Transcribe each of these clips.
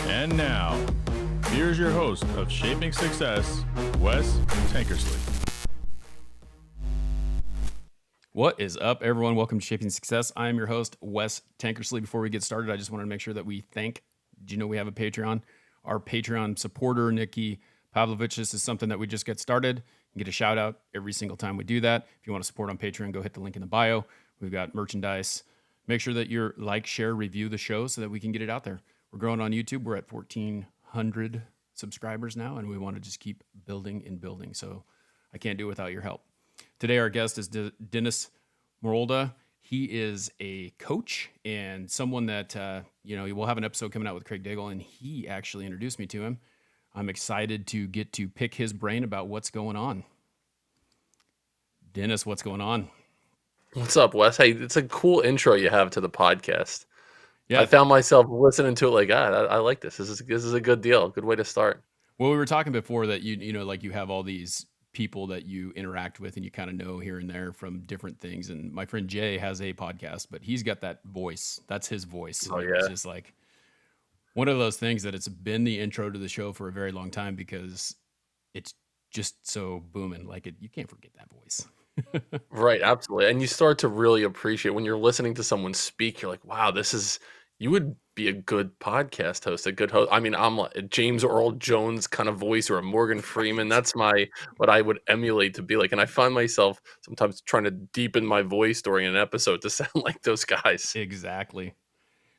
And now, here's your host of Shaping Success, Wes Tankersley. What is up, everyone? Welcome to Shaping Success. I am your host, Wes Tankersley. Before we get started, I just wanted to make sure that we thank, do you know we have a Patreon? Our Patreon supporter, Nikki Pavlovich. This is something that we just get started. You get a shout out every single time we do that. If you want to support on Patreon, go hit the link in the bio. We've got merchandise. Make sure that you're like, share, review the show so that we can get it out there. We're growing on YouTube. We're at 1,400 subscribers now, and we want to just keep building and building. So I can't do it without your help. Today, our guest is Dennis Morolda. He is a coach and someone that, we'll have an episode coming out with Craig Daigle, and he actually introduced me to him. I'm excited to get to pick his brain about what's going on. Dennis, what's going on? What's up, Wes? Hey, it's a cool intro you have to the podcast. Yeah, I found myself listening to it like, I like this. This is a good deal. Good way to start. Well, we were talking before that you have all these people that you interact with and you kind of know here and there from different things. And my friend Jay has a podcast, but he's got that voice. That's his voice. Oh, yeah. It's just like one of those things that it's been the intro to the show for a very long time because it's just so booming. Like you can't forget that voice. Right, absolutely. And you start to really appreciate when you're listening to someone speak, you're like, wow, you would be a good podcast host, a good host. I mean, I'm like a James Earl Jones kind of voice or a Morgan Freeman. That's what I would emulate to be like. And I find myself sometimes trying to deepen my voice during an episode to sound like those guys. Exactly.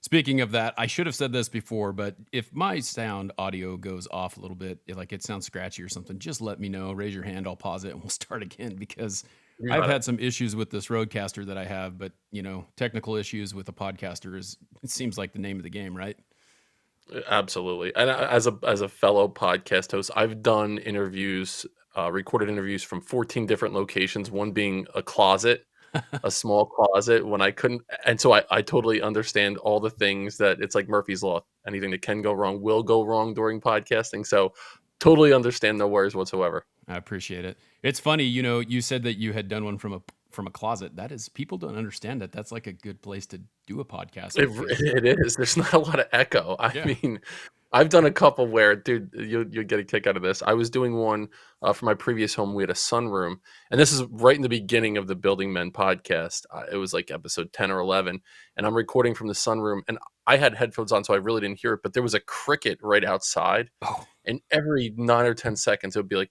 Speaking of that, I should have said this before, but if my sound audio goes off a little bit, like it sounds scratchy or something, just let me know. Raise your hand. I'll pause it and we'll start again because I've had some issues with this Rodecaster that I have, but technical issues with a podcaster it seems like the name of the game, right? Absolutely. And as a fellow podcast host, I've done interviews, recorded interviews from 14 different locations, one being a closet, a small closet when I couldn't. And so I totally understand all the things that it's like Murphy's Law. Anything that can go wrong will go wrong during podcasting. So totally understand, no worries whatsoever. I appreciate it. It's funny, you said that you had done one from a closet. That is, people don't understand that. That's like a good place to do a podcast. It is. There's not a lot of echo. Yeah. I mean, I've done a couple where, dude, you'll get a kick out of this. I was doing one for my previous home. We had a sunroom, and this is right in the beginning of the Building Men podcast. It was like episode 10 or 11, and I'm recording from the sunroom, and I had headphones on, so I really didn't hear it, but there was a cricket right outside, and every 9 or 10 seconds, it would be like,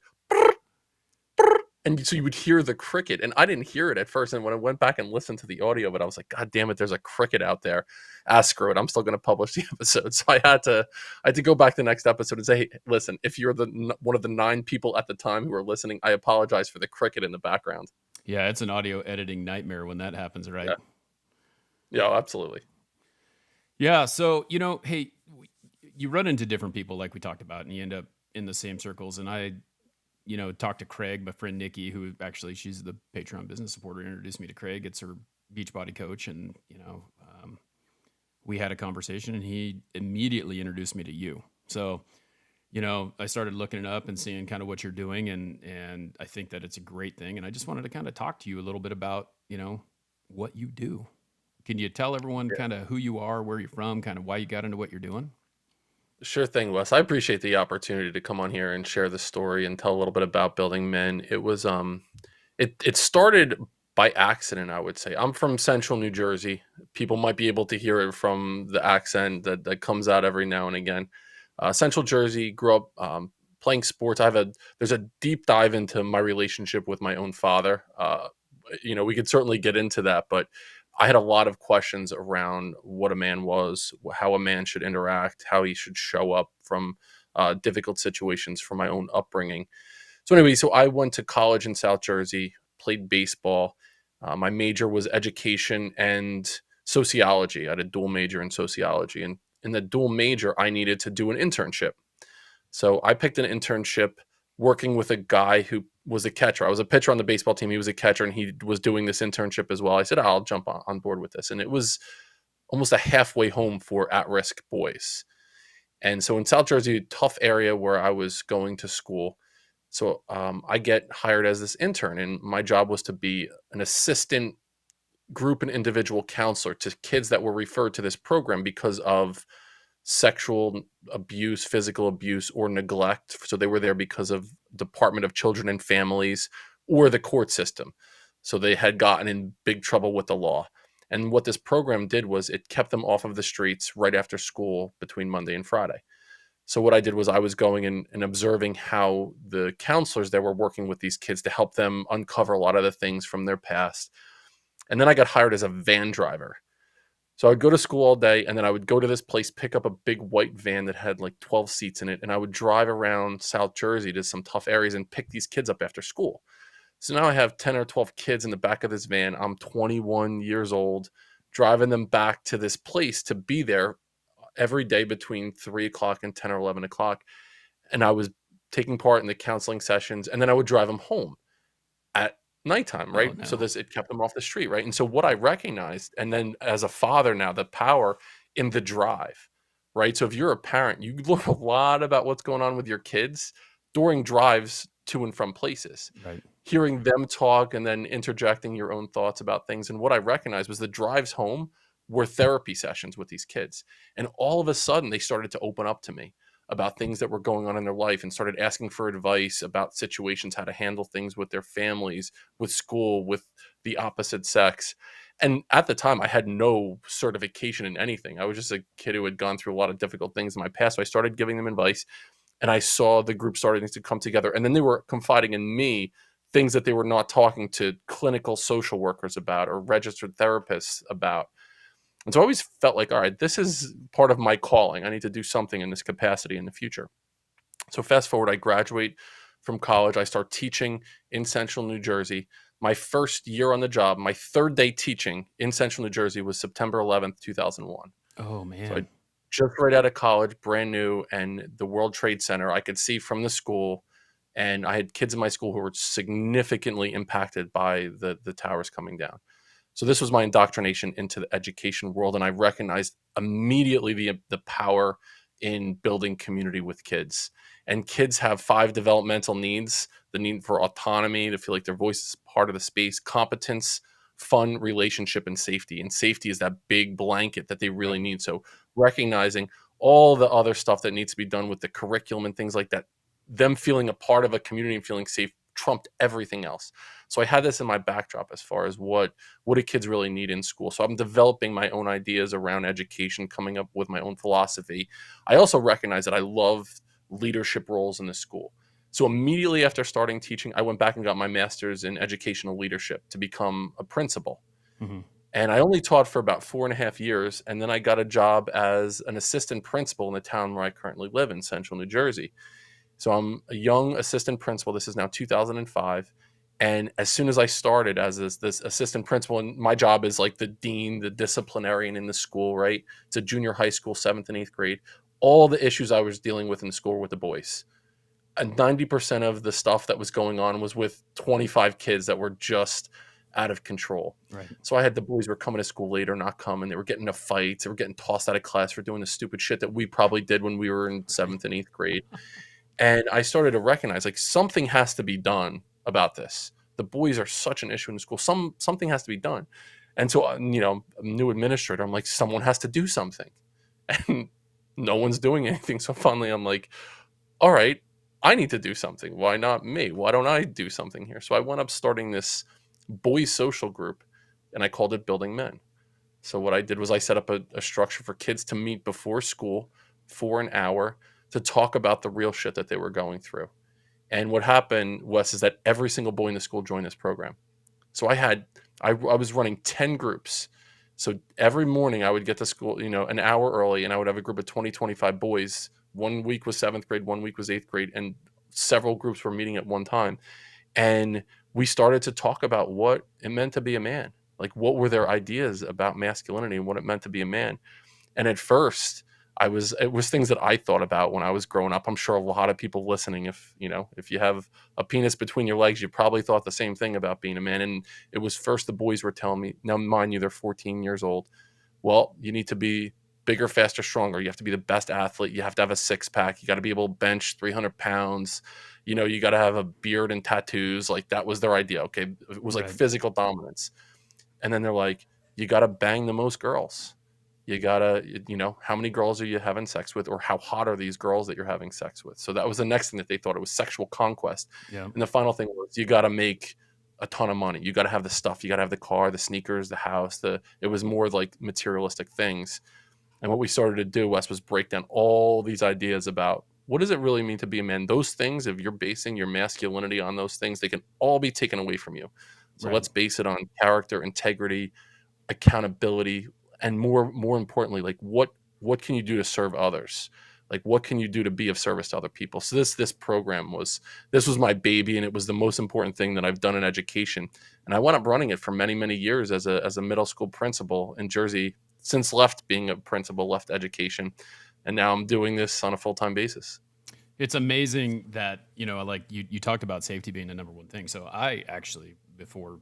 and so you would hear the cricket, and I didn't hear it at first. And when I went back and listened to the audio, but I was like, God damn it, there's a cricket out there. Screw it, I'm still going to publish the episode. So I had to go back the next episode and say, hey, listen, if you're one of the 9 people at the time who are listening, I apologize for the cricket in the background. Yeah, it's an audio editing nightmare when that happens, right? Yeah, absolutely. Yeah, so hey, you run into different people like we talked about, and you end up in the same circles. And I talked to Craig, my friend Nikki, who actually she's the Patreon business supporter, introduced me to Craig. It's her Beachbody coach. And, we had a conversation and he immediately introduced me to you. So, I started looking it up and seeing kind of what you're doing. And I think that it's a great thing. And I just wanted to kind of talk to you a little bit about, what you do. Can you tell everyone kind of who you are, where you're from, kind of why you got into what you're doing? Sure thing, Wes. I appreciate the opportunity to come on here and share the story and tell a little bit about Building Men. It was it started by accident, I would say. I'm from Central New Jersey. People might be able to hear it from the accent that comes out every now and again. Central Jersey, grew up playing sports. There's a deep dive into my relationship with my own father. We could certainly get into that, but I had a lot of questions around what a man was, how a man should interact, how he should show up from difficult situations from my own upbringing. So anyway, I went to college in South Jersey, played baseball. My major was education and sociology. I had a dual major in sociology. And in the dual major, I needed to do an internship. So I picked an internship working with a guy who was a catcher. I was a pitcher on the baseball team. He was a catcher, and he was doing this internship as well. I said, I'll jump on board with this. And it was almost a halfway home for at-risk boys. And so in South Jersey, a tough area where I was going to school. So I get hired as this intern, and my job was to be an assistant group and individual counselor to kids that were referred to this program because of sexual abuse, physical abuse, or neglect. So they were there because of Department of Children and Families or the court system. So they had gotten in big trouble with the law. And what this program did was it kept them off of the streets right after school between Monday and Friday. So what I did was I was going and observing how the counselors that were working with these kids to help them uncover a lot of the things from their past. And then I got hired as a van driver. So I would go to school all day, and then I would go to this place, pick up a big white van that had like 12 seats in it, and I would drive around South Jersey to some tough areas and pick these kids up after school. So now I have 10 or 12 kids in the back of this van. I'm 21 years old, driving them back to this place to be there every day between 3 o'clock and 10 or 11 o'clock. And I was taking part in the counseling sessions, and then I would drive them home at nighttime, Oh right? So no. this it kept them off the street, right? And so what I recognized, and then as a father now, the power in the drive, right? So if you're a parent, you learn a lot about what's going on with your kids during drives to and from places. Right. Hearing them talk and then interjecting your own thoughts about things. And what I recognized was the drives home were therapy sessions with these kids. And all of a sudden they started to open up to me about things that were going on in their life and started asking for advice about situations, how to handle things with their families, with school, with the opposite sex. And at the time, I had no certification in anything. I was just a kid who had gone through a lot of difficult things in my past. So I started giving them advice, and I saw the group starting to come together. And then they were confiding in me things that they were not talking to clinical social workers about or registered therapists about. And so I always felt like, all right, this is part of my calling. I need to do something in this capacity in the future. So fast forward, I graduate from college. I start teaching in Central New Jersey. My first year on the job, my third day teaching in Central New Jersey was September 11th, 2001. Oh So I man. just right out of college, brand new, and the World Trade Center I could see from the school. And I had kids in my school who were significantly impacted by the towers coming down. So this was my indoctrination into the education world, and I recognized immediately the power in building community with kids. And kids have 5 developmental needs: the need for autonomy, to feel like their voice is part of the space; competence; fun; relationship; and safety. And safety is that big blanket that they really Right. need. So recognizing all the other stuff that needs to be done with the curriculum and things like that, them feeling a part of a community and feeling safe trumped everything else. So I had this in my backdrop as far as what do kids really need in school. So I'm developing my own ideas around education, coming up with my own philosophy. I also recognize that I love leadership roles in the school. So immediately after starting teaching, I went back and got my master's in educational leadership to become a principal. Hmm. And I only taught for about 4.5 years. And then I got a job as an assistant principal in the town where I currently live in Central New Jersey. So I'm a young assistant principal. This is now 2005. And as soon as I started as this assistant principal, and my job is like the dean, the disciplinarian in the school, right? It's a junior high school, 7th and 8th grade. All the issues I was dealing with in the school were with the boys. And 90% of the stuff that was going on was with 25 kids that were just out of control. Right. So I had the boys were coming to school later, not coming. They were getting into fights. They were getting tossed out of class for doing the stupid shit that we probably did when we were in 7th and 8th grade. And I started to recognize like something has to be done about this. The boys are such an issue in the school. Something has to be done. And so, a new administrator, I'm like, someone has to do something. And no one's doing anything. So finally, I'm like, all right, I need to do something. Why not me? Why don't I do something here? So I went up starting this boys social group, and I called it Building Men. So what I did was I set up a structure for kids to meet before school for an hour to talk about the real shit that they were going through. And what happened, Wes, is that every single boy in the school joined this program. So I was running 10 groups. So every morning I would get to school, an hour early, and I would have a group of 20, 25 boys. One week was 7th grade, one week was 8th grade, and several groups were meeting at one time. And we started to talk about what it meant to be a man. Like, what were their ideas about masculinity and what it meant to be a man? And at first, it was things that I thought about when I was growing up. I'm sure a lot of people listening, if you have a penis between your legs, you probably thought the same thing about being a man. And it was first the boys were telling me, now mind you, they're 14 years old. Well, you need to be bigger, faster, stronger. You have to be the best athlete. You have to have a 6-pack. You got to be able to bench 300 pounds. You got to have a beard and tattoos. Like, that was their idea. Okay. It was like Right. physical dominance. And then they're like, you got to bang the most girls. You gotta, how many girls are you having sex with, or how hot are these girls that you're having sex with? So that was the next thing that they thought. It was sexual conquest. Yeah. And the final thing was you gotta make a ton of money. You gotta have the stuff. You gotta have the car, the sneakers, the house. It was more like materialistic things. And what we started to do, Wes, was break down all these ideas about what does it really mean to be a man? Those things, if you're basing your masculinity on those things, they can all be taken away from you. So Right. let's base it on character, integrity, accountability, and more importantly, like what can you do to serve others? Like what can you do to be of service to other people? So this program was my baby, and it was the most important thing that I've done in education. And I wound up running it for many years as a middle school principal in Jersey. Since left being a principal, left education, and now I'm doing this on a full-time basis. It's amazing that, like you talked about safety being the number one thing. So I actually, before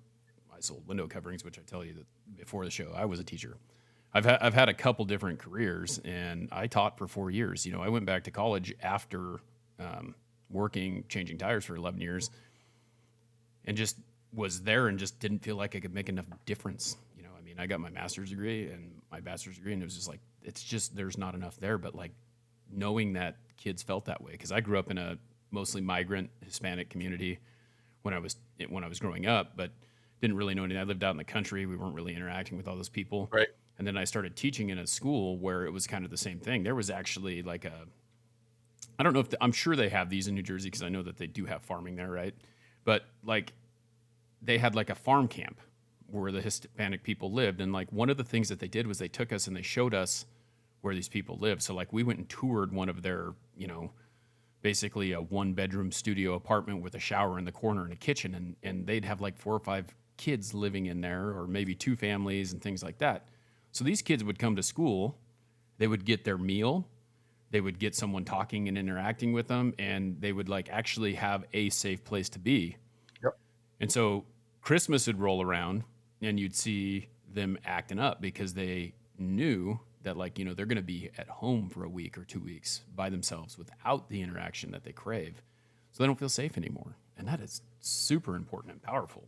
I sold window coverings, which I tell you that before the show, I was a teacher. I've had a couple different careers, and I taught for 4 years. I went back to college after working, changing tires for 11 years, and just was there and just didn't feel like I could make enough difference. I mean, I got my master's degree and my bachelor's degree, and it was just like, it's just, there's not enough there. But like knowing that kids felt that way, because I grew up in a mostly migrant Hispanic community when I was growing up, but didn't really know anything. I lived out in the country. We weren't really interacting with all those people. Right. And then I started teaching in a school where it was kind of the same thing. There was actually like I don't know if I'm sure they have these in New Jersey because I know that they do have farming there, right? But like they had like a farm camp where the Hispanic people lived. And like one of the things that they did was they took us and they showed us where these people live. So like we went and toured one of their, basically a 1-bedroom studio apartment with a shower in the corner and a kitchen. And they'd have like 4 or 5 kids living in there, or maybe 2 families and things like that. So these kids would come to school, they would get their meal, they would get someone talking and interacting with them, and they would like actually have a safe place to be. Yep. And so Christmas would roll around and you'd see them acting up because they knew that like, they're going to be at home for a week or 2 weeks by themselves without the interaction that they crave. So they don't feel safe anymore. And that is super important and powerful.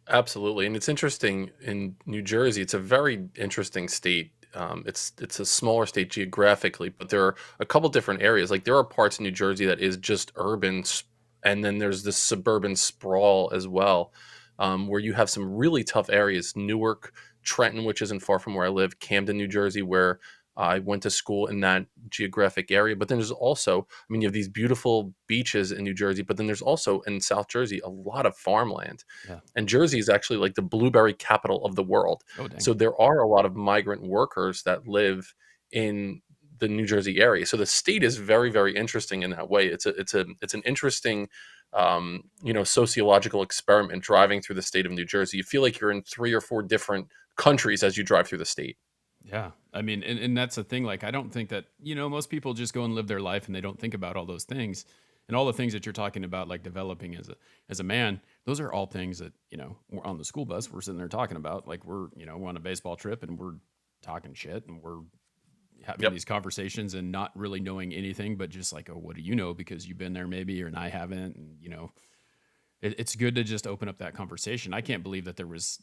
Absolutely, and it's interesting in New Jersey. It's a very interesting state. It's a smaller state geographically, but there are a couple different areas. Like there are parts in New Jersey that is just urban, and then there's this suburban sprawl as well, where you have some really tough areas. Newark, Trenton, which isn't far from where I live, Camden, New Jersey, where I went to school in that geographic area. But then there's also, I mean, you have these beautiful beaches in New Jersey, but then there's also in South Jersey a lot of farmland. Yeah. And Jersey is actually like the blueberry capital of the world. Oh, dang. So there are a lot of migrant workers that live in the New Jersey area. So the state is very interesting in that way. It's an interesting sociological experiment driving through the state of New Jersey. You feel like you're in 3 or 4 different countries as you drive through the state. Yeah. I mean, and that's the thing. Like, I don't think that, most people just go and live their life and they don't think about all those things. And all the things that you're talking about, like developing as a man, those are all things that, we're on the school bus, we're sitting there talking about. Like we're on a baseball trip and we're talking shit and we're having Yep. these conversations and not really knowing anything, but just like, oh, what do you know? Because you've been there maybe, or and I haven't. And, it's good to just open up that conversation. I can't believe that there was,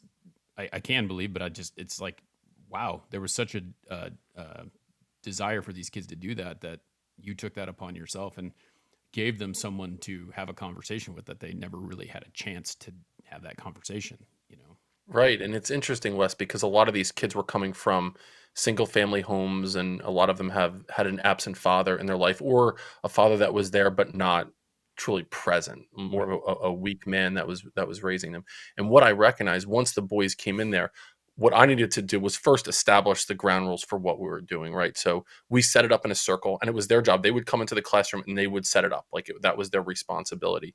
I can believe, but it's like, wow, there was such a desire for these kids to do that you took that upon yourself and gave them someone to have a conversation with that they never really had a chance to have that conversation. Right. And it's interesting, Wes, because a lot of these kids were coming from single family homes, and a lot of them have had an absent father in their life, or a father that was there but not truly present, more Right. of a weak man that was raising them. And what I recognized once the boys came in there, what I needed to do was first establish the ground rules for what we were doing, right? So we set it up in a circle, and it was their job. They would come into the classroom and they would set it up that was their responsibility.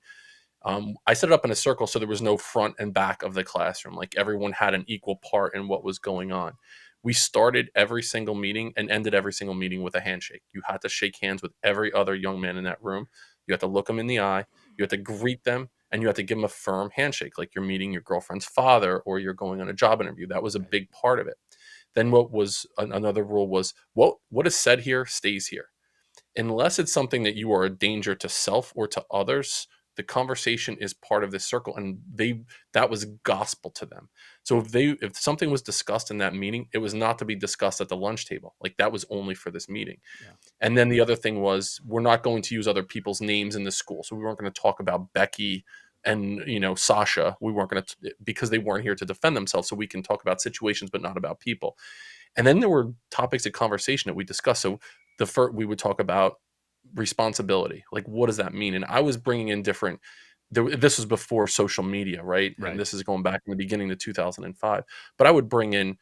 I set it up in a circle so there was no front and back of the classroom. Like everyone had an equal part in what was going on. We started every single meeting and ended every single meeting with a handshake. You had to shake hands with every other young man in that room. You had to look them in the eye. You had to greet them, and you had to give them a firm handshake, like you're meeting your girlfriend's father or you're going on a job interview. That was a Right. big part of it. Then what was another rule was what is said here stays here, unless it's something that you are a danger to self or to others. the conversation is part of this circle, and that was gospel to them. So if something was discussed in that meeting, it was not to be discussed at the lunch table. Like, that was only for this meeting. Yeah. And then the other thing was, we're not going to use other people's names in the school. So we weren't going to talk about Becky and, Sasha. We weren't going to, because they weren't here to defend themselves. So we can talk about situations, but not about people. And then there were topics of conversation that we discussed. So the first, we would talk about responsibility. Like, what does that mean? And I was bringing in different, this was before social media, right? Right. And this is going back in the beginning of 2005. But I would bring in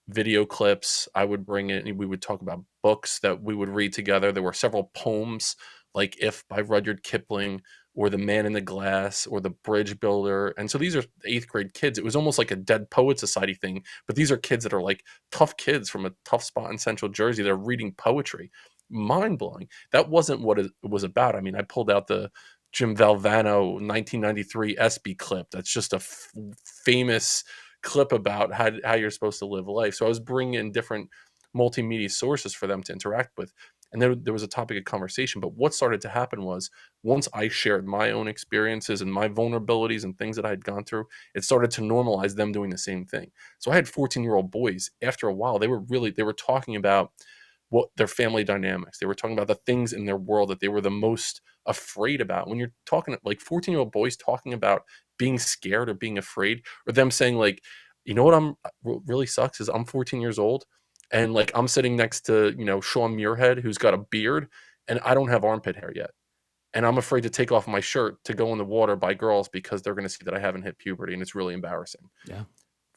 video clips. I would bring in, we would talk about books that we would read together. There were several poems, like If by Rudyard Kipling, or The Man in the Glass, or The Bridge Builder. And so these are 8th grade kids. It was almost like a Dead Poet Society thing, but these are kids that are like tough kids from a tough spot in Central Jersey. They're reading poetry. Mind blowing. That wasn't what it was about. I mean, I pulled out the Jim Valvano 1993 ESPY clip. That's just a famous clip about how you're supposed to live life. So I was bringing in different multimedia sources for them to interact with. And there was a topic of conversation. But what started to happen was, once I shared my own experiences and my vulnerabilities and things that I had gone through, it started to normalize them doing the same thing. So I had 14-year-old boys. After a while, they were talking about what their family dynamics. They were talking about the things in their world that they were the most afraid about. When you're talking like 14-year-old boys talking about being scared or being afraid, or them saying like, what really sucks is I'm 14 years old, and like I'm sitting next to, Sean Muirhead, who's got a beard, and I don't have armpit hair yet. And I'm afraid to take off my shirt to go in the water by girls because they're going to see that I haven't hit puberty, and it's really embarrassing. Yeah.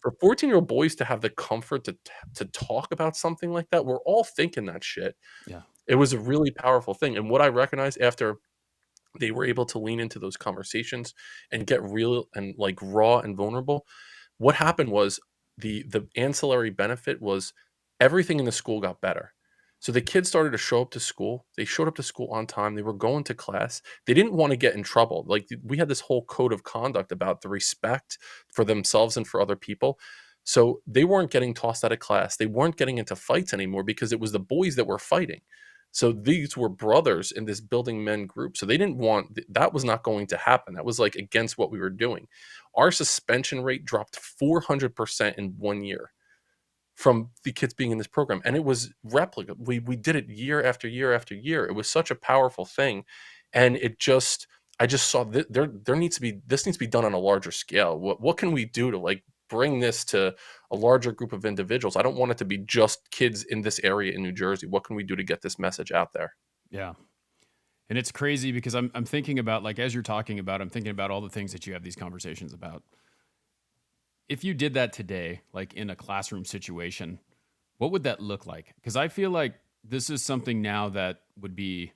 For 14-year-old boys to have the comfort to talk about something like that, we're all thinking that shit. Yeah. It was a really powerful thing. And what I recognized after they were able to lean into those conversations and get real and like raw and vulnerable, what happened was, the ancillary benefit was, everything in the school got better. So the kids started to show up to school. They showed up to school on time. They were going to class. They didn't want to get in trouble. Like, we had this whole code of conduct about the respect for themselves and for other people. So they weren't getting tossed out of class. They weren't getting into fights anymore because it was the boys that were fighting. So these were brothers in this building men group. So they didn't want, that was not going to happen. That was like against what we were doing. Our suspension rate dropped 400% in 1 year from the kids being in this program. And it was replica. We did it year after year after year. It was such a powerful thing. And I just saw that this needs to be done on a larger scale. What can we do to like bring this to a larger group of individuals? I don't want it to be just kids in this area in New Jersey. What can we do to get this message out there? Yeah. And it's crazy because I'm thinking about, like, as you're talking about, I'm thinking about all the things that you have these conversations about. If you did that today, like in a classroom situation, what would that look like? Because I feel like this is something now that would be,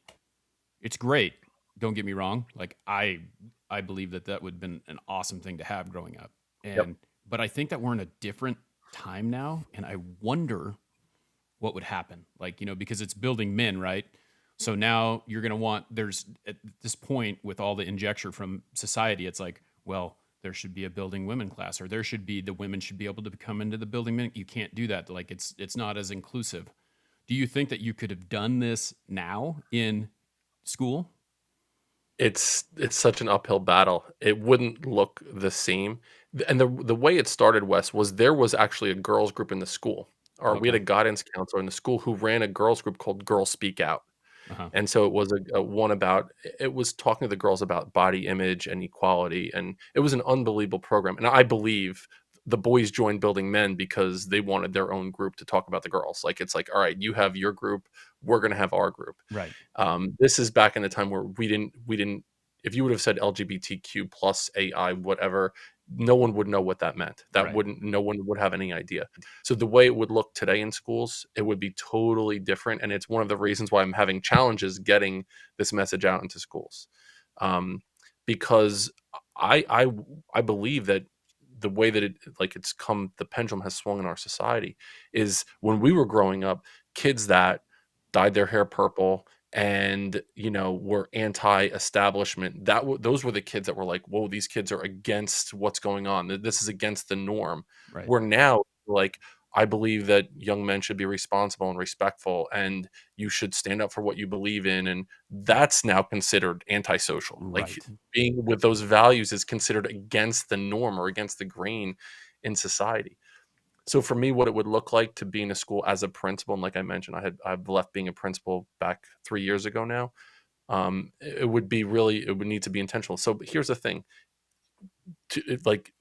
it's great. Don't get me wrong. Like, I believe that would have been an awesome thing to have growing up. Yep. But I think that we're in a different time now. And I wonder what would happen. Like, because it's building men, right? So now you're going to want, there's at this point with all the injecture from society, it's like, well, there should be a building women class, or the women should be able to come into the building men. You can't do that. Like, it's not as inclusive. Do you think that you could have done this now in school? It's such an uphill battle. It wouldn't look the same. And the way it started, Wes, was there was actually a girls group in the school, or we had Okay. a guidance counselor in the school who ran a girls group called Girls Speak Out. Uh-huh. And so it was a one about, it was talking to the girls about body image and equality. And it was an unbelievable program. And I believe the boys joined Building Men because they wanted their own group to talk about the girls. Like, it's like, all right, you have your group, we're going to have our group. Right. This is back in the time where we didn't, if you would have said LGBTQ plus AI, whatever, no one would know what that meant. Right. No one would have any idea. So the way it would look today in schools, it would be totally different. And it's one of the reasons why I'm having challenges getting this message out into schools. Because I believe that the way that the pendulum has swung in our society is, when we were growing up, kids that dyed their hair purple and were anti-establishment, those were the kids that were like, whoa, these kids are against what's going on, this is against the norm. Right. We're now like, I believe that young men should be responsible and respectful, and you should stand up for what you believe in. And that's now considered antisocial. Like Right. being with those values is considered against the norm or against the grain in society. So for me, what it would look like to be in a school as a principal, and like I mentioned, I've left being a principal back 3 years ago now. It would be really, it would need to be intentional. So here's the thing, like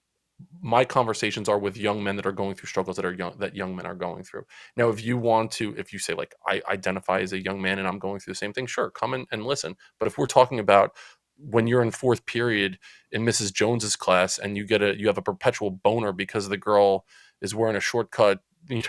my conversations are with young men that are going through struggles that young men are going through. Now, if you say like I identify as a young man and I'm going through the same thing, sure, come in and listen. But if we're talking about when you're in fourth period in Mrs. Jones's class and you have a perpetual boner because the girl is wearing a shortcut,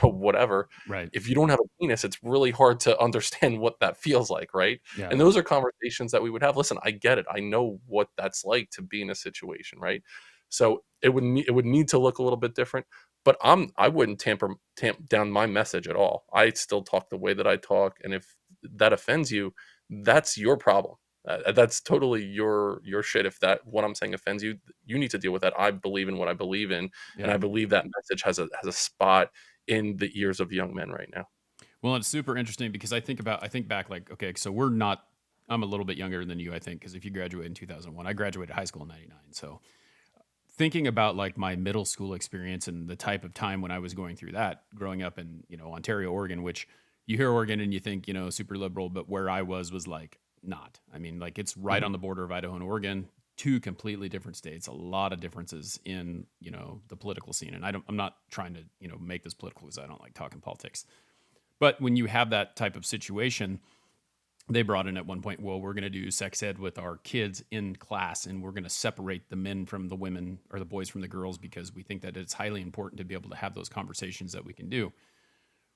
whatever. Right. If you don't have a penis, it's really hard to understand what that feels like, right? Yeah. And those are conversations that we would have. Listen, I get it. I know what that's like to be in a situation, right? So it would need to look a little bit different, but I wouldn't tamp down my message at all. I still talk the way that I talk, and if that offends you, that's your problem. That's totally your shit. If that what I'm saying offends you, you need to deal with that. I believe in what I believe in, and Yeah. I believe that message has a spot in the ears of young men right now. Well, it's super interesting because I think back like, okay, so I'm a little bit younger than you, I think, because if you graduated in 2001, I graduated high school in 99. So thinking about like my middle school experience and the type of time when I was going through that growing up in, Ontario, Oregon, which you hear Oregon and you think, super liberal, but where I was like not. I mean, like it's right Mhm. on the border of Idaho and Oregon, two completely different states, a lot of differences in, the political scene. And I'm not trying to, make this political because I don't like talking politics. But when you have that type of situation, they brought in at one point, well, we're going to do sex ed with our kids in class and we're going to separate the men from the women or the boys from the girls because we think that it's highly important to be able to have those conversations that we can do.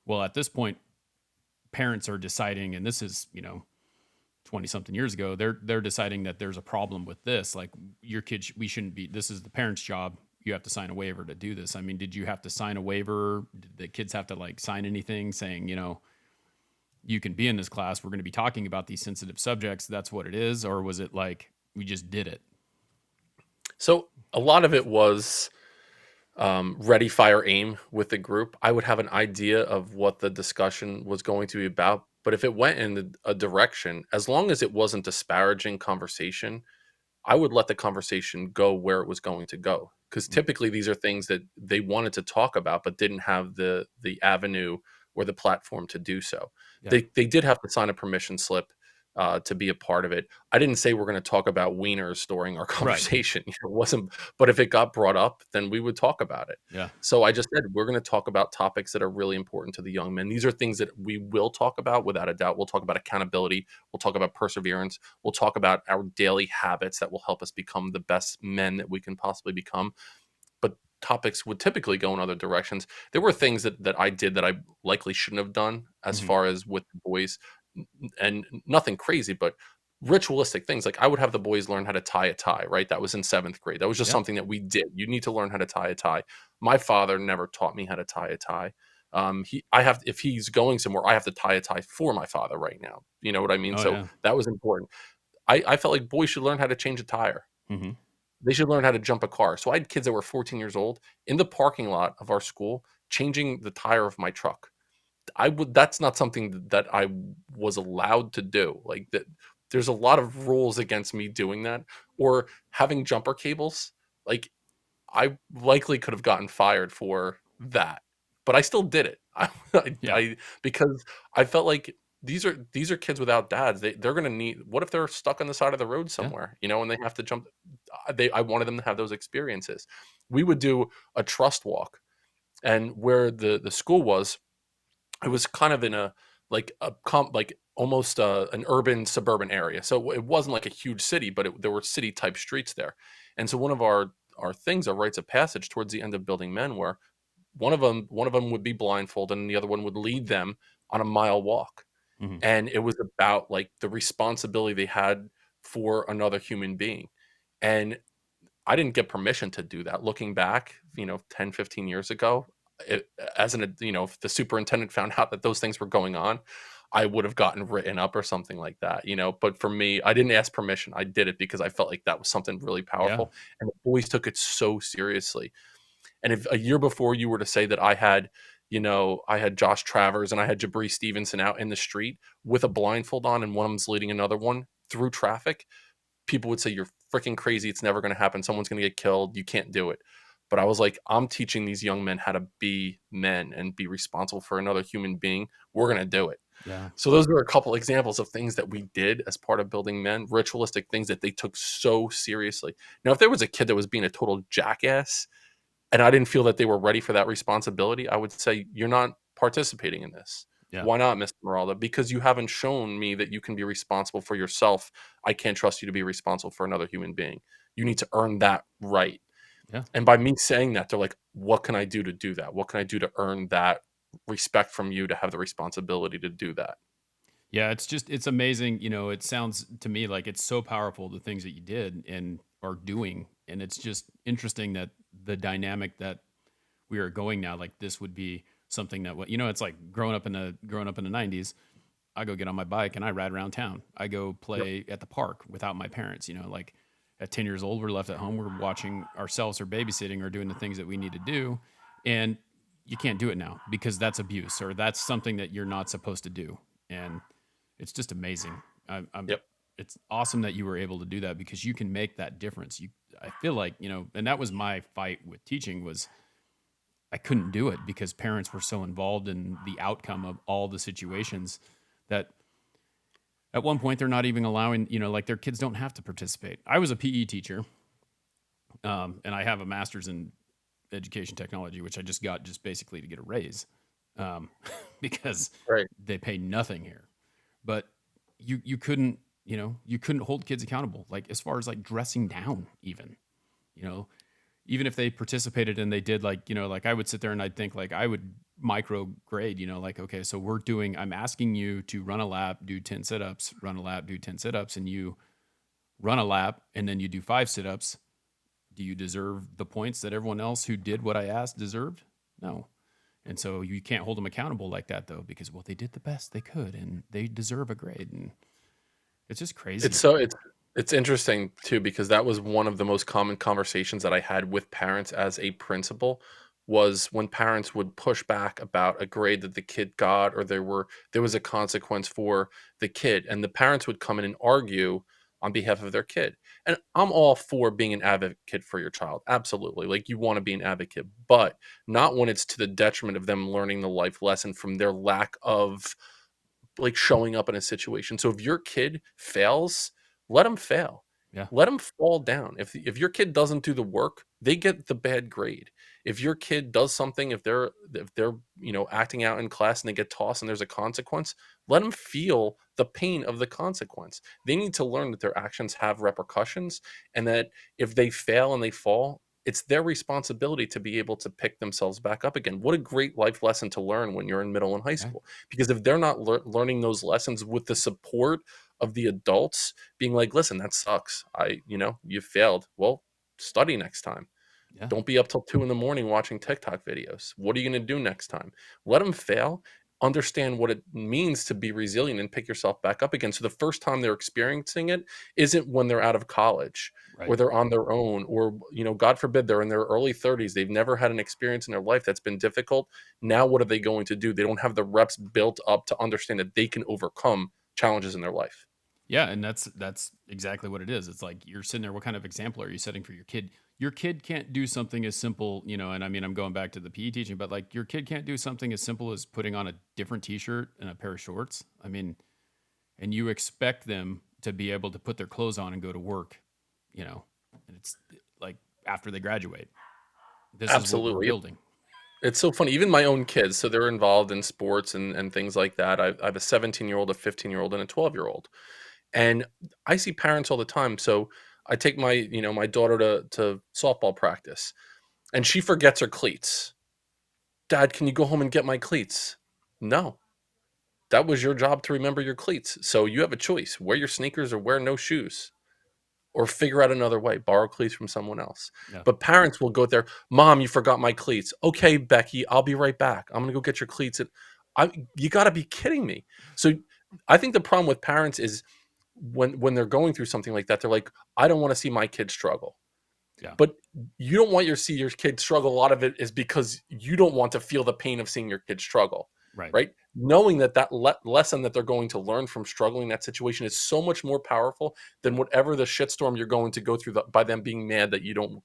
Well, at this point, parents are deciding, and this is, 20 something years ago, they're deciding that there's a problem with this. Like your kids, we shouldn't be, this is the parent's job. You have to sign a waiver to do this. I mean, did you have to sign a waiver? Did the kids have to like sign anything saying, you can be in this class. We're going to be talking about these sensitive subjects. That's what it is. Or was it like we just did it? So a lot of it was ready, fire, aim with the group. I would have an idea of what the discussion was going to be about. But if it went in a direction, as long as it wasn't disparaging conversation, I would let the conversation go where it was going to go. Because Mm. typically these are things that they wanted to talk about, but didn't have the avenue or the platform to do so. Yeah. They did have to sign a permission slip to be a part of it. I didn't say we're going to talk about wieners during our Right. conversation. It wasn't, but if it got brought up, then we would talk about it. Yeah. So I just said we're going to talk about topics that are really important to the young men. These are things that we will talk about without a doubt. We'll talk about accountability. We'll talk about perseverance. We'll talk about our daily habits that will help us become the best men that we can possibly become. But topics would typically go in other directions. There were things that I did that I likely shouldn't have done as Hmm. far as with the boys, and nothing crazy, but ritualistic things. Like I would have the boys learn how to tie a tie, right? That was in seventh grade. That was just Yeah. something that we did. You need to learn how to tie a tie. My father never taught me how to tie a tie. If he's going somewhere, I have to tie a tie for my father right now. You know what I mean? Oh, So yeah. that was important. I felt like boys should learn how to change a tire. Hmm. They should learn how to jump a car. So I had kids that were 14 years old in the parking lot of our school changing the tire of my truck. That's not something that I was allowed to do. Like that there's a lot of rules against me doing that or having jumper cables. Like I likely could have gotten fired for that, but I still did it. Yeah. Because I felt like these are kids without dads. They're gonna need. What if they're stuck on the side of the road Yeah. somewhere, and they have to jump? I wanted them to have those experiences. We would do a trust walk, and where the school was, it was kind of in like almost an urban suburban area. So it wasn't like a huge city, but there were city type streets there. And so one of our things, our rites of passage towards the end of Building Men, were one of them would be blindfolded, and the other one would lead them on a mile walk. Hmm. And it was about like the responsibility they had for another human being. And I didn't get permission to do that. Looking back, 10, 15 years ago, it, if the superintendent found out that those things were going on, I would have gotten written up or something like that. But for me, I didn't ask permission. I did it because I felt like that was something really Yeah. powerful. And the boys took it so seriously. And if a year before you were to say that I had I had Josh Travers and I had Jabri Stevenson out in the street with a blindfold on, and one of them's leading another one through traffic, people would say, "You're freaking crazy. It's never going to happen. Someone's going to get killed. You can't do it." But I was like, I'm teaching these young men how to be men and be responsible for another human being. We're going to do it. Yeah. So those were a couple examples of things that we did as part of building men, ritualistic things that they took so seriously. Now, if there was a kid that was being a total jackass and I didn't feel that they were ready for that responsibility, I would say, "You're not participating in this." Yeah. Why not, Mr. Moralda? Because you haven't shown me that you can be responsible for yourself. I can't trust you to be responsible for another human being. You need to earn that right. Yeah. And by me saying that, they're like, "What can I do that? What can I do to earn that respect from you to have the responsibility to do that?" Yeah, it's amazing. It sounds to me like it's so powerful, the things that you did and are doing. And it's just interesting that the dynamic that we are going now, like this would be something that it's like growing up in the 90s. I go get on my bike and I ride around town. I go Yep. play at the park without my parents. Like at 10 years old, we're left at home, we're watching ourselves or babysitting or doing the things that we need to do. And you can't do it now because that's abuse or that's something that you're not supposed to do. And it's just amazing. Yep. It's awesome that you were able to do that because you can make that difference. I feel like, and that was my fight with teaching was I couldn't do it because parents were so involved in the outcome of all the situations that at one point they're not even allowing, like their kids don't have to participate. I was a PE teacher, and I have a master's in education technology, which I just got just basically to get a raise, um, because Right. they pay nothing here. But you couldn't, you couldn't hold kids accountable, like as far as like dressing down, you know, even if they participated and they did like, like I would sit there and I'd think like I would micro grade, like, okay, so I'm asking you to run a lap, do 10 sit-ups, run a lap, do 10 sit-ups, and you run a lap and then you do 5 sit-ups. Do you deserve the points that everyone else who did what I asked deserved? No. And so you can't hold them accountable like that though, because well, they did the best they could and they deserve a grade. And it's just It's crazy. so it's interesting too because that was one of the most common conversations that I had with parents as a principal was when parents would push back about a grade that the kid got or there was a consequence for the kid and the parents would come in and argue on behalf of their kid. And I'm all for being an advocate for your child. Absolutely. Like you want to be an advocate, but not when it's to the detriment of them learning the life lesson from their lack of like showing up in a situation. So if your kid fails, let them fail. Yeah. Let them fall down. If your kid doesn't do the work, they get the bad grade. If your kid does something, if they're acting out in class and they get tossed and there's a consequence, let them feel the pain of the consequence. They need to learn that their actions have repercussions and that if they fail and they fall, it's their responsibility to be able to pick themselves back up again. What a great life lesson to learn when you're in middle and high Right. school because if they're not learning those lessons with the support of the adults being like, "Listen, that sucks. You failed. Well, study next time. Yeah. Don't be up till 2 in the morning watching TikTok videos. What are you going to do next time?" Let them fail. Understand what it means to be resilient and pick yourself back up again. So the first time they're experiencing it isn't when they're out of college or Right. they're on their own or God forbid they're in their early 30s. They've never had an experience in their life that's been difficult. Now what are they going to do? They don't have the reps built up to understand that they can overcome challenges in their life. Yeah, and that's exactly what it is. It's like you're sitting there. What kind of example are you setting for your kid? Your kid can't do something as simple, and I mean, I'm going back to the PE teaching, but like your kid can't do something as simple as putting on a different T-shirt and a pair of shorts. I mean, and you expect them to be able to put their clothes on and go to work, and it's like after they graduate. This is what we're Absolutely. building. It's so funny. Even my own kids, so they're involved in sports and things like that. I have a 17-year-old, a 15-year-old, and a 12-year-old. And I see parents all the time. So I take my daughter to softball practice and she forgets her cleats. "Dad, can you go home and get my cleats?" No. That was your job to remember your cleats. So you have a choice. Wear your sneakers or wear no shoes. Or figure out another way, borrow cleats from someone else. Yeah. But parents will go there, "Mom, you forgot my cleats." "Okay, Becky, I'll be right back. I'm gonna go get your cleats." You gotta be kidding me. So I think the problem with parents is when they're going through something like that, they're like, "I don't want to see my kid struggle." Yeah. But you don't want see your kid struggle. A lot of it is because you don't want to feel the pain of seeing your kid struggle, Right. right? Knowing that lesson that they're going to learn from struggling in that situation is so much more powerful than whatever the shitstorm you're going to go through by them being mad that you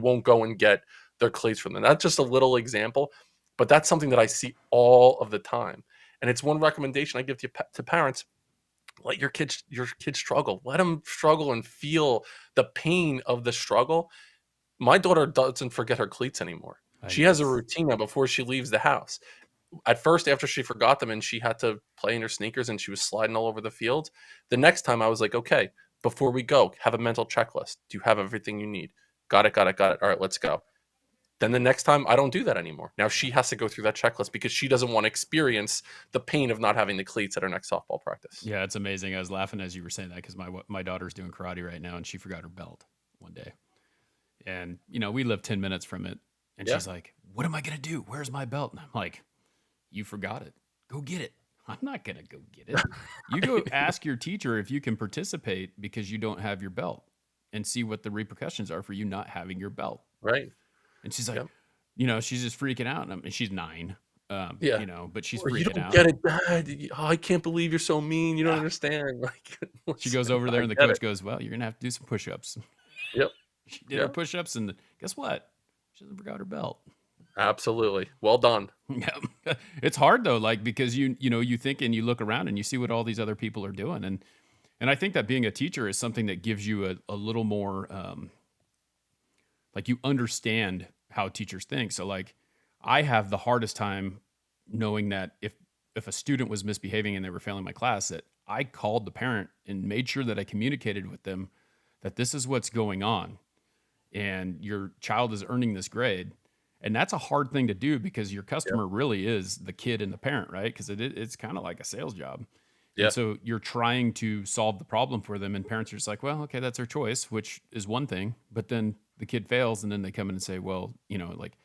won't go and get their cleats from them. That's just a little example, but that's something that I see all of the time. And it's one recommendation I give to parents: let your kids struggle. Let them struggle and feel the pain of the struggle. My daughter doesn't forget her cleats anymore. She has a Yes. routine now before she leaves the house. At first, after she forgot them and she had to play in her sneakers and she was sliding all over the field, the next time I was like, okay, before we go, have a mental checklist. Do you have everything you need? Got it, got it, got it. All right, let's go. Then the next time I don't do that anymore. Now she has to go through that checklist because she doesn't want to experience the pain of not having the cleats at her next softball practice. Yeah, it's amazing. I was laughing as you were saying that because my daughter's doing karate right now and she forgot her belt one day. And, we live 10 minutes from it. And Yeah. she's like, what am I going to do? Where's my belt? And I'm like, you forgot it. Go get it. I'm not going to go get it. You go ask your teacher if you can participate because you don't have your belt and see what the repercussions are for you not having your belt. Right. And she's like, Yep. she's just freaking out. And she's 9, Yeah. but she's Or you freaking don't out. get it, Dad. Oh, I can't believe you're so mean. You don't Yeah. understand. Like, She goes listen, over I there and the get coach it. goes, well, you're going to have to do some push-ups. Yep. She did her Yep. push-ups and guess what? She forgot her belt. Absolutely. Well done. Yeah. It's hard though, like, because you think and you look around and you see what all these other people are doing. And I think that being a teacher is something that gives you a little more, like, you understand how teachers think. So like, I have the hardest time knowing that if a student was misbehaving and they were failing my class, that I called the parent and made sure that I communicated with them that this is what's going on and your child is earning this grade. And that's a hard thing to do because your Yep. customer really is the kid and the parent, right? Because it's kind of like a sales job. And Yeah. so you're trying to solve the problem for them, and parents are just like, well, okay, that's their choice, which is one thing. But then the kid fails, and then they come in and say, well, like,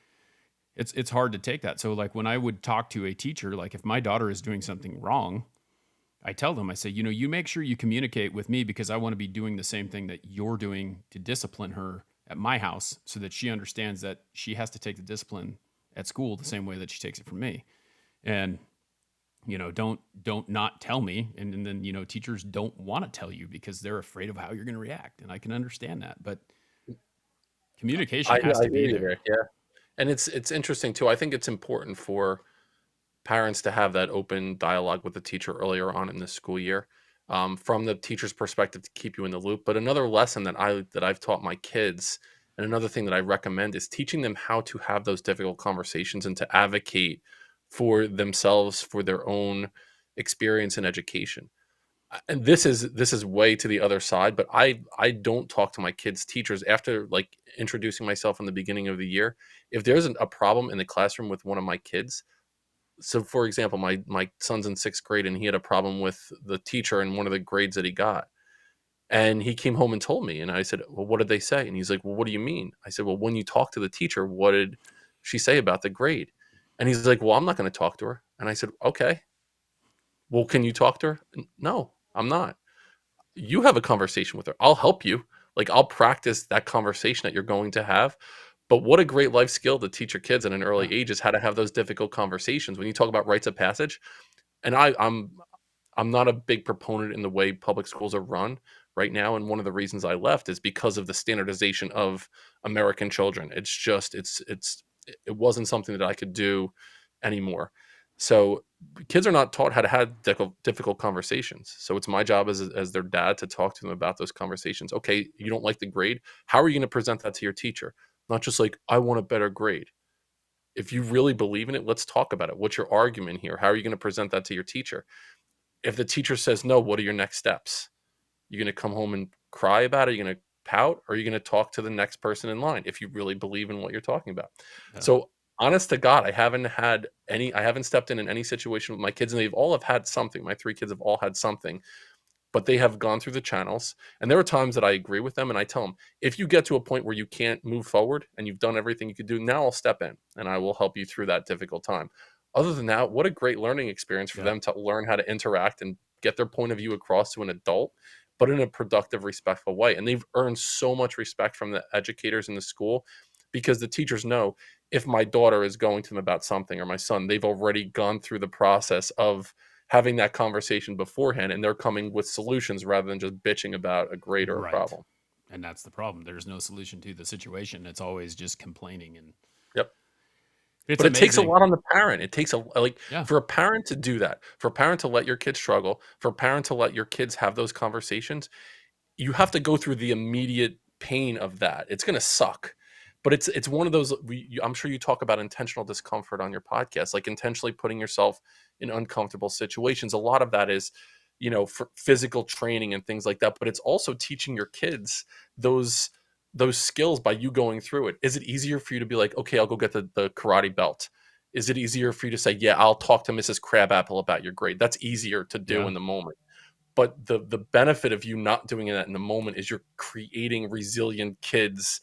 it's hard to take that. So like when I would talk to a teacher, like if my daughter is doing something wrong, I tell them, I say, you make sure you communicate with me because I want to be doing the same thing that you're doing to discipline her at my house so that she understands that she has to take the discipline at school the same way that she takes it from me. And, don't not tell me. And then, teachers don't want to tell you because they're afraid of how you're going to react. And I can understand that, but communication has I to be hear you there. there. Yeah. And it's interesting too. I think it's important for parents to have that open dialogue with the teacher earlier on in the school year, from the teacher's perspective to keep you in the loop. But another lesson that I've taught my kids, and another thing that I recommend, is teaching them how to have those difficult conversations and to advocate for themselves, for their own experience in education. And this is way to the other side, but I don't talk to my kids' teachers after, like, introducing myself in the beginning of the year. If there's a problem in the classroom with one of my kids, so for example, my son's in 6th grade and he had a problem with the teacher and one of the grades that he got. And he came home and told me, and I said, "Well, what did they say?" And he's like, "Well, what do you mean?" I said, "Well, when you talked to the teacher, what did she say about the grade?" And he's like, "Well, I'm not going to talk to her." And I said, "Okay. Well, can you talk to her?" No, I'm not. You have a conversation with her. I'll help you. Like, I'll practice that conversation that you're going to have. But what a great life skill to teach your kids at an Yeah. early age is how to have those difficult conversations. When you talk about rites of passage, and I'm not a big proponent in the way public schools are run right now, and one of the reasons I left is because of the standardization of American children. It's just it wasn't something that I could do anymore. So kids are not taught how to have difficult conversations. So it's my job as their dad to talk to them about those conversations. Okay, you don't like the grade. How are you going to present that to your teacher? Not just like, I want a better grade. If you really believe in it, let's talk about it. What's your argument here? How are you going to present that to your teacher? If the teacher says no, what are your next steps? You're going to come home and cry about it? You're going to pout? Or are you going to talk to the next person in line if you really believe in what you're talking about? Yeah. So, honest to God, I haven't stepped in any situation with my kids, and they've all have had something. My 3 kids have all had something, but they have gone through the channels. And there are times that I agree with them and I tell them, if you get to a point where you can't move forward and you've done everything you could do, now I'll step in and I will help you through that difficult time. Other than that, what a great learning experience for Yeah. them to learn how to interact and get their point of view across to an adult. but in a productive, respectful way. And they've earned so much respect from the educators in the school because the teachers know if my daughter is going to them about something or my son, they've already gone through the process of having that conversation beforehand, and they're coming with solutions rather than just bitching about a grade or a Right. problem. And that's the problem. There's no solution to the situation. It's always just complaining, and Yep. it's But it takes a amazing. lot on the parent. It takes Yeah. for a parent to do that, for a parent to let your kids struggle, for a parent to let your kids have those conversations, you have to go through the immediate pain of that. It's going to suck. But it's one of those I'm sure you talk about intentional discomfort on your podcast, like intentionally putting yourself in uncomfortable situations. A lot of that is, for physical training and things like that, but it's also teaching your kids those skills by you going through it. Is it easier for you to be like, okay, I'll go get the karate belt? Is it easier for you to say, yeah, I'll talk to Mrs. Crabapple about your grade? That's easier to do Yeah. in the moment. But the benefit of you not doing that in the moment is you're creating resilient kids.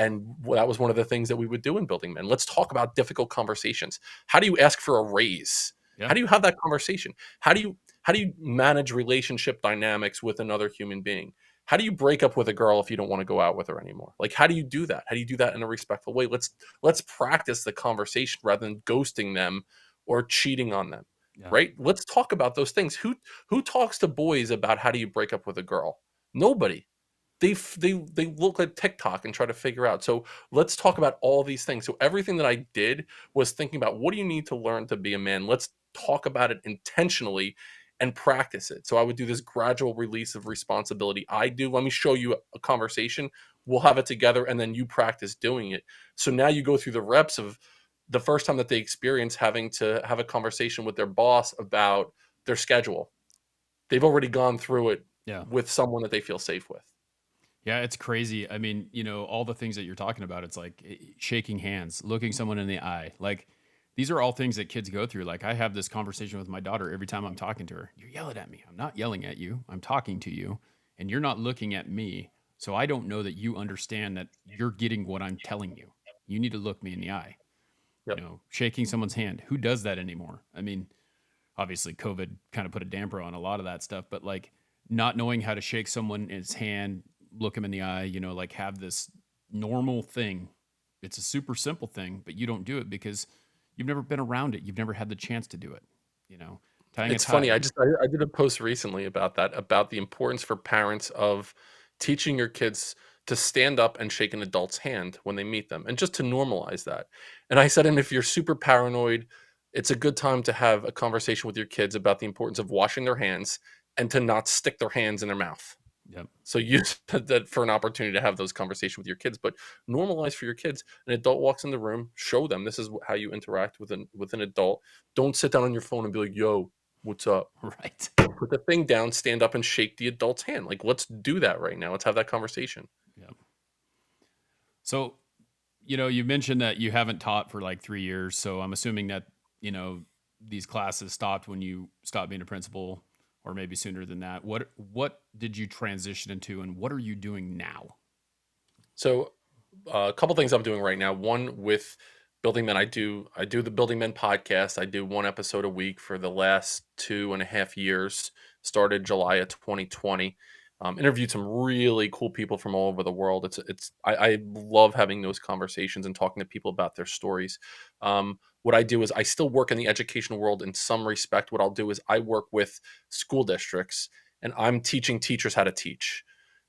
And that was one of the things that we would do in Building Men. Let's talk about difficult conversations. How do you ask for a raise? Yeah. How do you have that conversation? How do you manage relationship dynamics with another human being? How do you break up with a girl if you don't want to go out with her anymore? Like, how do you do that? How do you do that in a respectful way? Let's practice the conversation rather than ghosting them or cheating on them. Yeah. Right? Let's talk about those things. Who talks to boys about how do you break up with a girl? Nobody. They look at TikTok and try to figure out. So let's talk about all these things. So everything that I did was thinking about what do you need to learn to be a man? Let's talk about it intentionally and practice it. So I would do this gradual release of responsibility. Let me show you a conversation. We'll have it together and then you practice doing it. So now you go through the reps of the first time that they experience having to have a conversation with their boss about their schedule. They've already gone through it Yeah. with someone that they feel safe with. Yeah, it's crazy. I mean, all the things that you're talking about, it's like shaking hands, looking someone in the eye. Like, these are all things that kids go through. Like, I have this conversation with my daughter every time I'm talking to her. You're yelling at me. I'm not yelling at you. I'm talking to you, and you're not looking at me. So I don't know that you understand that you're getting what I'm telling you. You need to look me in the eye. Yep. Shaking someone's hand. Who does that anymore? I mean, obviously COVID kind of put a damper on a lot of that stuff, but like not knowing how to shake someone in his hand, look him in the eye, like have this normal thing. It's a super simple thing, but you don't do it because you've never been around it. You've never had the chance to do it, tying a It's funny. tie. I did a post recently about that, about the importance for parents of teaching your kids to stand up and shake an adult's hand when they meet them and just to normalize that. And I said, and if you're super paranoid, it's a good time to have a conversation with your kids about the importance of washing their hands and to not stick their hands in their mouth. Yep. So use that for an opportunity to have those conversations with your kids, but normalize for your kids. An adult walks in the room, show them this is how you interact with an adult. Don't sit down on your phone and be like, "Yo, what's up?" Right. Put the thing down, stand up, and shake the adult's hand. Like, let's do that right now. Let's have that conversation. Yep. So, you mentioned that you haven't taught for like 3 years. So I'm assuming that, these classes stopped when you stopped being a principal or maybe sooner than that. What did you transition into and what are you doing now? So, a couple things I'm doing right now. One with Building Men, I do the Building Men podcast. I do one episode a week for the last 2.5 years. Started July of 2020. Interviewed some really cool people from all over the world. I love having those conversations and talking to people about their stories. What I do is I still work in the educational world in some respect. What I'll do is I work with school districts and I'm teaching teachers how to teach.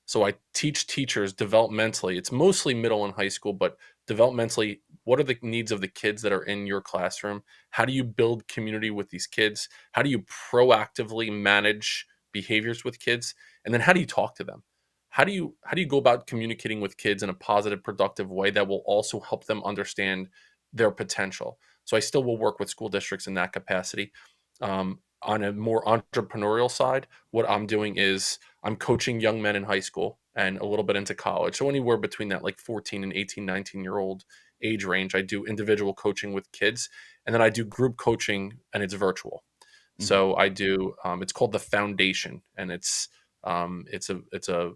So I teach teachers developmentally. It's mostly middle and high school, but developmentally, what are the needs of the kids that are in your classroom? How do you build community with these kids? How do you proactively manage behaviors with kids? And then how do you talk to them? How do you go about communicating with kids in a positive, productive way that will also help them understand their potential? So I still will work with school districts in that capacity. On a more entrepreneurial side, what I'm doing is I'm coaching young men in high school and a little bit into college. So anywhere between that like 14 and 18, 19-year-old age range, I do individual coaching with kids. And then I do group coaching and it's virtual. Mhm. So I do it's called the Foundation and it's a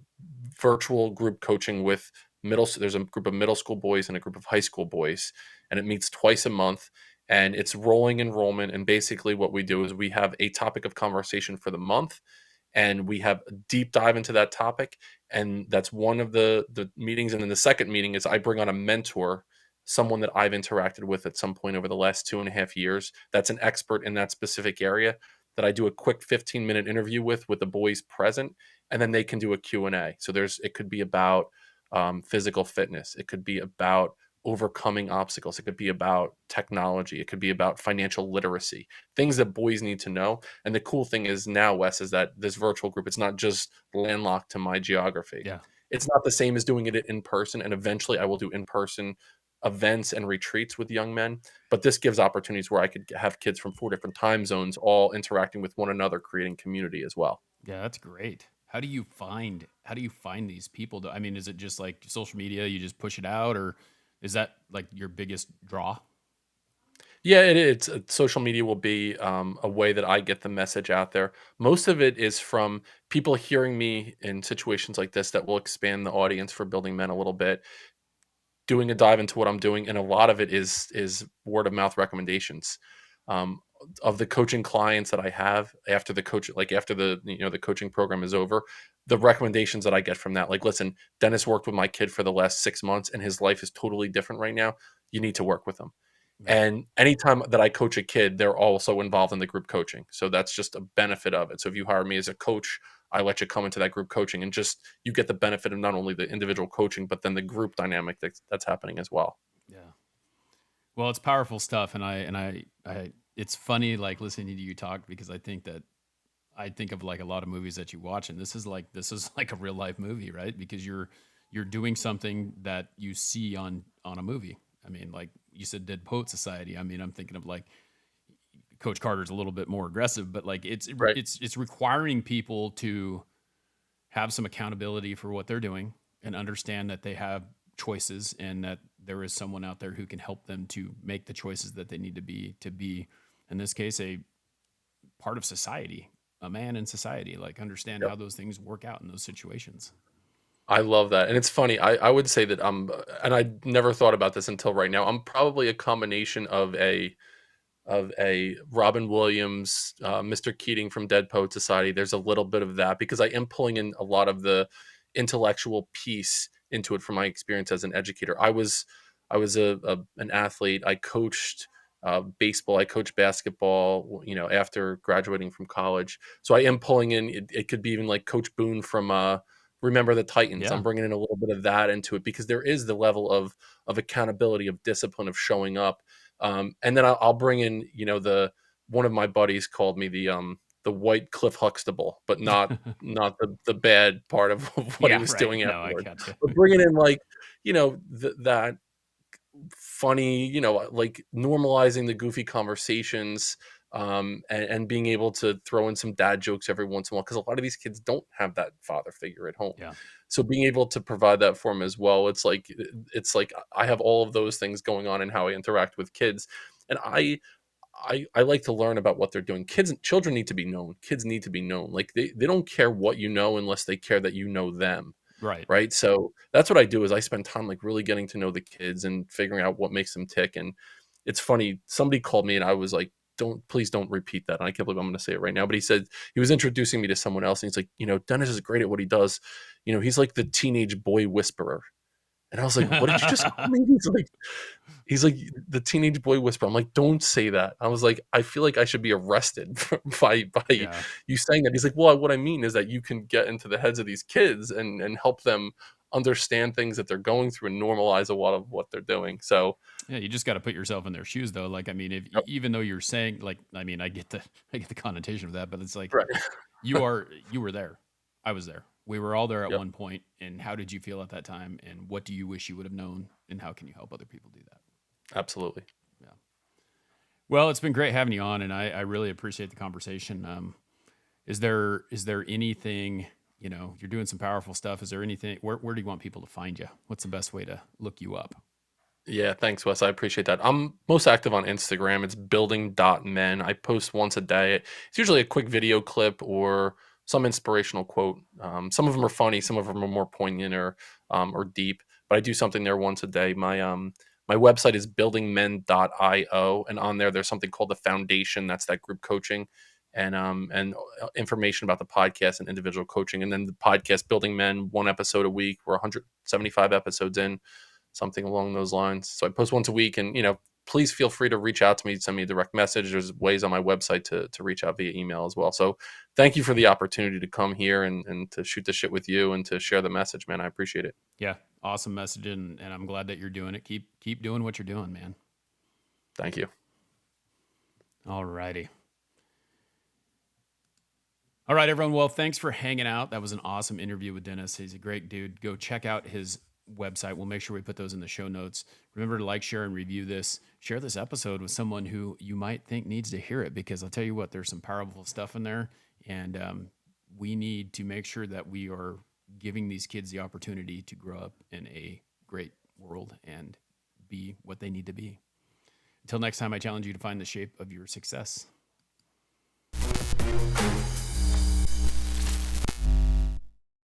virtual group coaching with there's a group of middle school boys and a group of high school boys and it meets twice a month and it's rolling enrollment and basically what we do is we have a topic of conversation for the month and we have a deep dive into that topic. And that's one of the meetings. And then the second meeting is I bring on a mentor, someone that I've interacted with at some point over the last 2.5 years. That's an expert in that specific area that I do a quick 15-minute interview with the boys present, and then they can do a Q&A. So it could be about physical fitness. It could be about overcoming obstacles. It could be about technology. It could be about financial literacy, things that boys need to know. And the cool thing is now, Wes, is that this virtual group, it's not just landlocked to my geography. Yeah. It's not the same as doing it in person. And eventually I will do in-person events and retreats with young men. But this gives opportunities where I could have kids from 4 different time zones all interacting with one another, creating community as well. Yeah, that's great. How do you find these people? I mean, is it just like social media? You just push it out, or is that like your biggest draw? Yeah, it's social media will be a way that I get the message out there. Most of it is from people hearing me in situations like this that will expand the audience for Building Men a little bit, doing a dive into what I'm doing, and a lot of it is word of mouth recommendations. Um, of the coaching clients that I have after the coach, like after the coaching program is over, the recommendations that I get from that, like, listen, Dennis worked with my kid for the last 6 months, and his life is totally different right now. You need to work with him. Yeah. And anytime that I coach a kid, they're also involved in the group coaching. So that's just a benefit of it. So if you hire me as a coach, I let you come into that group coaching, and just you get the benefit of not only the individual coaching, but then the group dynamic that's happening as well. Yeah. Well, it's powerful stuff, and I it's funny like listening to you talk because I think of like a lot of movies that you watch, and this is like a real life movie, right? Because you're doing something that you see on a movie. I mean, like you said, Dead Poet Society. I mean, I'm thinking of like Coach Carter's a little bit more aggressive, but like Right. it's requiring people to have some accountability for what they're doing and understand that they have choices and that there is someone out there who can help them to make the choices that they need to be in this case a part of society, a man in society, like understand how Yep. those things work out in those situations. I love that. And it's funny. I would say that and I never thought about this until right now. I'm probably a combination of a Robin Williams, Mr. Keating from Dead Poet Society. There's a little bit of that because I am pulling in a lot of the intellectual piece into it from my experience as an educator. I was an athlete. I coached baseball. I coached basketball. After graduating from college, so I am pulling in. It could be even like Coach Boone from Remember the Titans. I'm Yeah. bringing in a little bit of that into it because there is the level of accountability, of discipline, of showing up. And then I'll bring in, the one of my buddies called me the white Cliff Huxtable, but not the bad part of what he Yeah, was right. doing No, I afterwards. got you. But bringing in like, that funny, like normalizing the goofy conversations, and being able to throw in some dad jokes every once in a while because a lot of these kids don't have that father figure at home. Yeah. So being able to provide that for them as well, it's like I have all of those things going on in how I interact with kids, and I like to learn about what they're doing. Children need to be known. Kids need to be known. Like they don't care what you know unless they care that you know them, Right. right? So that's what I do is I spend time like really getting to know the kids and figuring out what makes them tick. And it's funny, somebody called me and I was like, please don't repeat that. And I can't believe I'm going to say it right now. But he said he was introducing me to someone else, and he's like, Dennis is great at what he does. He's like the teenage boy whisperer. And I was like, what did you just call me? He's like the teenage boy whisperer. I'm like, don't say that. I was like, I feel like I should be arrested by Yeah. you saying that. He's like, well, what I mean is that you can get into the heads of these kids and help them understand things that they're going through and normalize a lot of what they're doing. So, Yeah, you just got to put yourself in their shoes though. Like I mean, if yep, even though you're saying like I mean, I get the connotation of that, but it's like right, you were there. I was there. We were all there at yep, one point. And how did you feel at that time? And what do you wish you would have known? And how can you help other people do that? absolutely. Yeah. Well, it's been great having you on, and I really appreciate the conversation. Is there anything, you're doing some powerful stuff. Is there anything, where do you want people to find you? What's the best way to look you up? Yeah, thanks, Wes. I appreciate that. I'm most active on Instagram. It's building.men. I post once a day. It's usually a quick video clip or some inspirational quote. Some of them are funny, some of them are more poignant or deep. But I do something there once a day. My website is buildingmen.io, and on there's something called the Foundation. That's that group coaching. and information about the podcast and individual coaching. And then the podcast Building Men, 1 episode a week. We're 175 episodes in, something along those lines. So I post once a week, and please feel free to reach out to me, send me a direct message. There's ways on my website to reach out via email as well. So thank you for the opportunity to come here and to shoot the shit with you and to share the message, man. I appreciate it. Yeah. Awesome message. And I'm glad that you're doing it. Keep doing what you're doing, man. Thank you. All righty. All right, everyone. Well, thanks for hanging out. That was an awesome interview with Dennis. He's a great dude. Go check out his website. We'll make sure we put those in the show notes. Remember to like, share, and review this. Share this episode with someone who you might think needs to hear it, because I'll tell you what, there's some powerful stuff in there, and we need to make sure that we are giving these kids the opportunity to grow up in a great world and be what they need to be. Until next time, I challenge you to find the shape of your success.